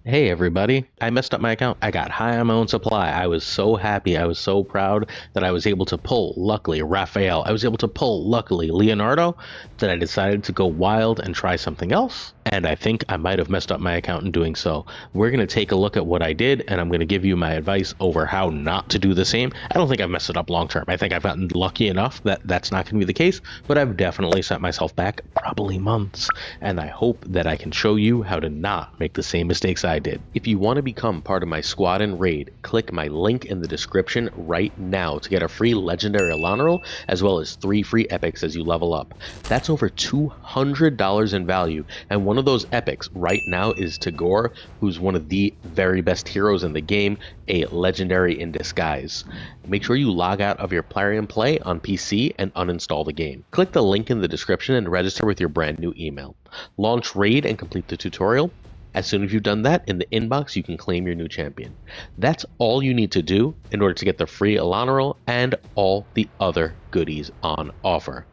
Hey everybody, I messed up my account. I got high on my own supply. I was so happy. I was so proud that I was able to pull, luckily, Raphael. I was able to pull, luckily, Leonardo, that I decided to go wild and try something else. And I think I might have messed up my account in doing so. We're going to take a look at what I did, and I'm going to give you my advice over how not to do the same. I don't think I've messed it up long term. I think I've gotten lucky enough that that's not going to be the case, but I've definitely set myself back probably months. And I hope that I can show you how to not make the same mistakes I did. If you want to become part of my squad and raid, click my link in the description right now to get a free legendary Elenaril as well as 3 free epics as you level up. That's over $200 in value, and one of those epics right now is Tagoar, who's one of the very best heroes in the game, a legendary in disguise. Make sure you log out of your Plarium Play on PC and uninstall the game. Click the link in the description and register with your brand new email. Launch raid and complete the tutorial. As soon as you've done that, in the inbox you can claim your new champion. That's all you need to do in order to get the free Elenaril and all the other goodies on offer.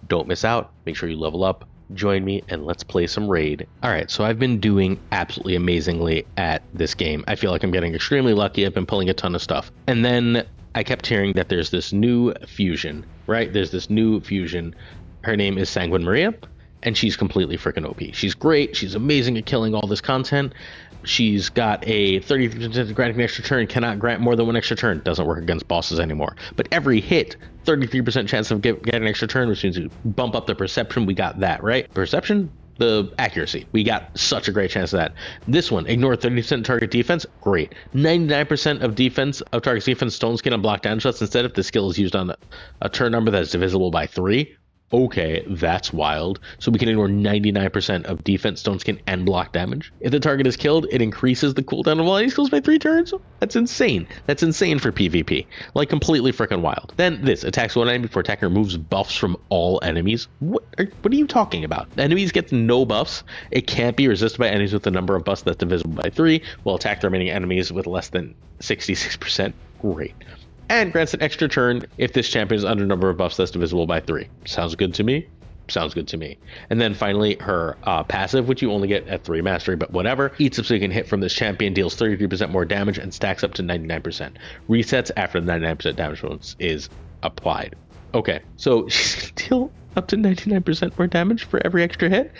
Don't miss out, make sure you level up, join me, and let's play some raid. Alright, so I've been doing absolutely amazingly at this game. I feel like I'm getting extremely lucky. I've been pulling a ton of stuff. And then I kept hearing that there's this new fusion, right? There's this new fusion. Her name is Sanguine Maria, and she's completely freaking OP. She's great. She's amazing at killing all this content. She's got a 30% granting an extra turn, cannot grant more than one extra turn. Doesn't work against bosses anymore. But every hit, 33% chance of getting an extra turn, which means you bump up the perception. We got that, right? Perception? The accuracy. We got such a great chance of that. This one, ignore 30% target defense. Great. 99% of defense of target's defense, stone skin, and block down shots. Instead, if the skill is used on a turn number that is divisible by 3. Okay, that's wild. So we can ignore 99% of defense, stone skin, and block damage. If the target is killed, it increases the cooldown of all these skills by 3 turns. That's insane. That's insane for PvP. Like, completely freaking wild. Then this, attacks one enemy before attacker removes buffs from all enemies. What are you talking about? Enemies get no buffs. It can't be resisted by enemies with a number of buffs that's divisible by 3. Will attack the remaining enemies with less than 66%. Great. And grants an extra turn if this champion is under a number of buffs that's divisible by 3. Sounds good to me. Sounds good to me. And then finally, her passive, which you only get at 3 mastery, but whatever. Each subsequent hit from this champion deals 33% more damage and stacks up to 99%. Resets after the 99% damage bonus is applied. Okay, so she's going to deal up to 99% more damage for every extra hit.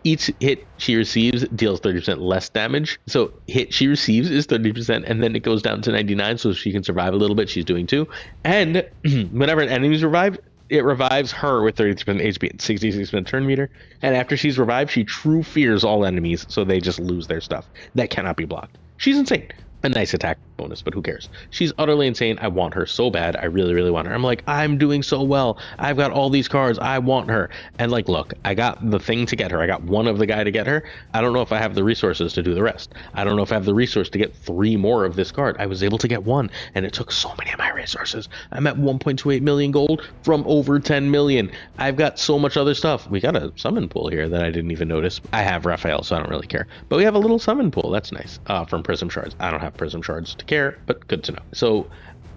Each hit she receives deals 30% less damage. So hit she receives is 30%, and then it goes down to 99, so she can survive a little bit. She's doing too. And whenever an enemy's revived, it revives her with 30% HP and 66% turn meter. And after she's revived, she true fears all enemies, so they just lose their stuff. That cannot be blocked. She's insane. A nice attack bonus, but who cares? She's utterly insane. I want her so bad. I really, really want her. I'm like, I'm doing so well. I've got all these cards. I want her. And like, look, I got the thing to get her. I got one of the guy to get her. I don't know if I have the resources to do the rest. I don't know if I have the resource to get 3 more of this card. I was able to get 1, and it took so many of my resources. I'm at 1.28 million gold from over 10 million. I've got so much other stuff. We got a summon pool here that I didn't even notice. I have Raphael, so I don't really care. But we have a little summon pool. That's nice. From Prism Shards. I don't have Prism Shards to care, but good to know. So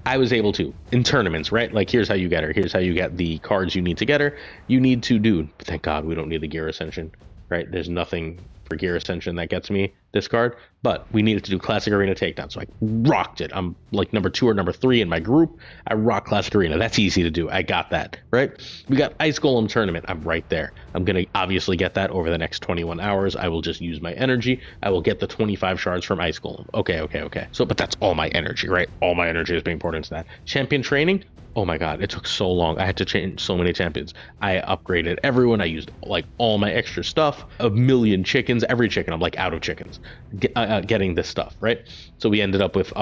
I was able to, in tournaments, right? Like, here's how you get her. Here's how you get the cards you need to get her. You need to do, thank God we don't need the Gear Ascension, right? There's nothing for Gear Ascension that gets me this card, but we needed to do Classic Arena Takedown, so I rocked it. I'm like number 2 or number 3 in my group. I rock Classic Arena. That's easy to do. I got that, right? We got Ice Golem Tournament. I'm right there. I'm going to obviously get that over the next 21 hours. I will just use my energy. I will get the 25 shards from Ice Golem. Okay. So, but that's all my energy, right? All my energy is being poured into that. Champion Training. Oh my God, it took so long. I had to change so many champions. I upgraded everyone. I used like all my extra stuff, a million chickens, every chicken. I'm like out of chickens getting this stuff, right? So we ended up with,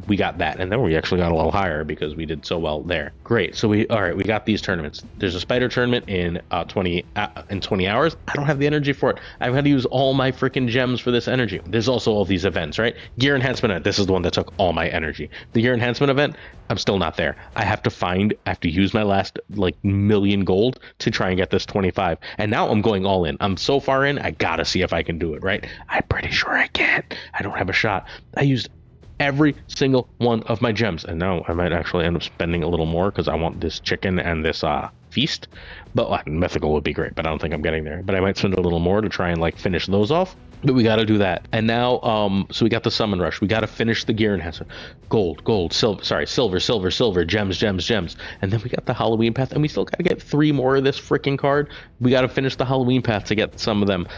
we got that. And then we actually got a little higher because we did so well there. Great. So we got these tournaments. There's a spider tournament in 20 hours. I don't have the energy for it. I've had to use all my freaking gems for this energy. There's also all these events, right? Gear Enhancement event. This is the one that took all my energy. The Gear Enhancement event, I'm still not there. I have to use my last like million gold to try and get this 25. And now I'm going all in. I'm so far in, I gotta see if I can do it, right? I'm pretty sure I can. I don't have a shot. I used every single one of my gems, and now I might actually end up spending a little more because I want this chicken and this feast. But mythical would be great, but I don't think I'm getting there. But I might spend a little more to try and like finish those off. But we got to do that. And now, so we got the summon rush. We got to finish the gear enhancer. Gold, silver, gems. And then we got the Halloween path, and we still got to get 3 more of this freaking card. We got to finish the Halloween path to get some of them.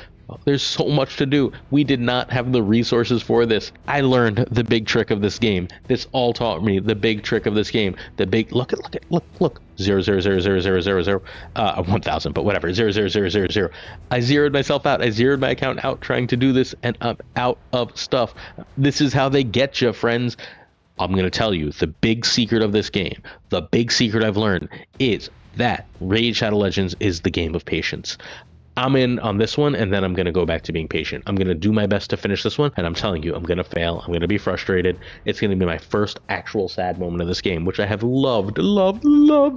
There's so much to do. We did not have the resources for this. I learned the big trick of this game. This all taught me the big trick of this game. The big look. 0 1,000, but whatever. 0. I zeroed myself out. I zeroed my account out trying to do this, and I'm out of stuff. This is how they get you, friends. I'm gonna tell you the big secret of this game. The big secret I've learned is that Raid Shadow Legends is the game of patience. I'm in on this one, and then I'm going to go back to being patient. I'm going to do my best to finish this one, and I'm telling you, I'm going to fail. I'm going to be frustrated. It's going to be my first actual sad moment of this game, which I have loved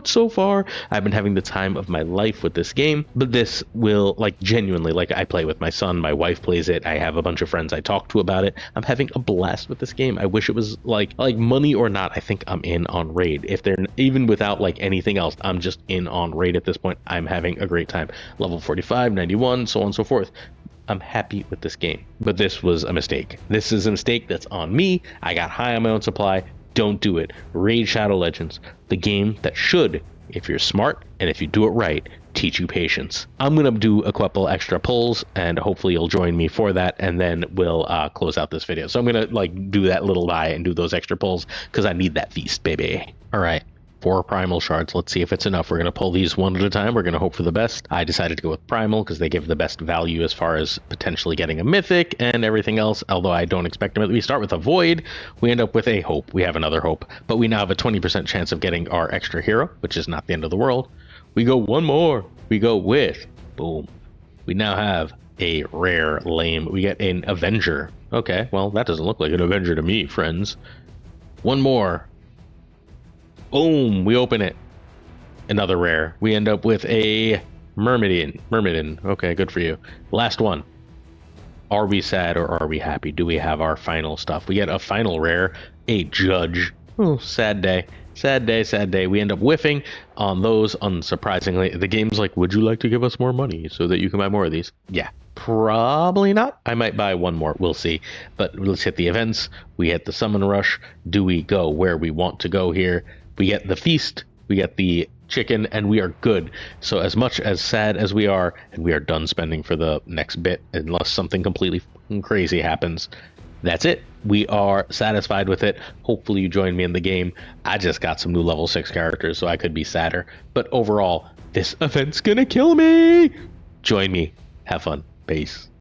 so far. I've been having the time of my life with this game, but this will, like, genuinely, like, I play with my son, my wife plays it, I have a bunch of friends I talk to about it. I'm having a blast with this game. I wish it was, like money or not, I think I'm in on Raid. If they're, even without, like, anything else, I'm just in on Raid at this point. I'm having a great time. Level 45, 91, so on and so forth. I'm happy with this game, but this was a mistake. This is a mistake that's on me. I got high on my own supply. Don't do it. Raid Shadow Legends, the game that should, if you're smart and if you do it right, teach you patience. I'm gonna do a couple extra pulls, and hopefully you'll join me for that, and then we'll close out this video. So I'm gonna do that little die and do those extra pulls because I need that feast, baby. All right. 4 primal shards. Let's see if it's enough. We're going to pull these one at a time. We're going to hope for the best. I decided to go with primal because they give the best value as far as potentially getting a mythic and everything else, although I don't expect a mythic. We start with a void. We end up with a hope. We have another hope, but we now have a 20% chance of getting our extra hero, which is not the end of the world. We go one more. We go with, boom. We now have a rare lame. We get an Avenger. Okay, well, that doesn't look like an Avenger to me, friends. One more. Boom, we open it. Another rare. We end up with a Myrmidon. Okay, good for you. Last one. Are we sad or are we happy? Do we have our final stuff? We get a final rare, a Judge. Oh, sad day. Sad day. We end up whiffing on those, unsurprisingly. The game's like, would you like to give us more money so that you can buy more of these? Yeah, probably not. I might buy one more. We'll see. But let's hit the events. We hit the summon rush. Do we go where we want to go here? We get the feast, we get the chicken, and we are good. So as much as sad as we are, and we are done spending for the next bit, unless something completely crazy happens, that's it. We are satisfied with it. Hopefully you join me in the game. I just got some new level 6 characters, so I could be sadder. But overall, this event's gonna kill me! Join me. Have fun. Peace.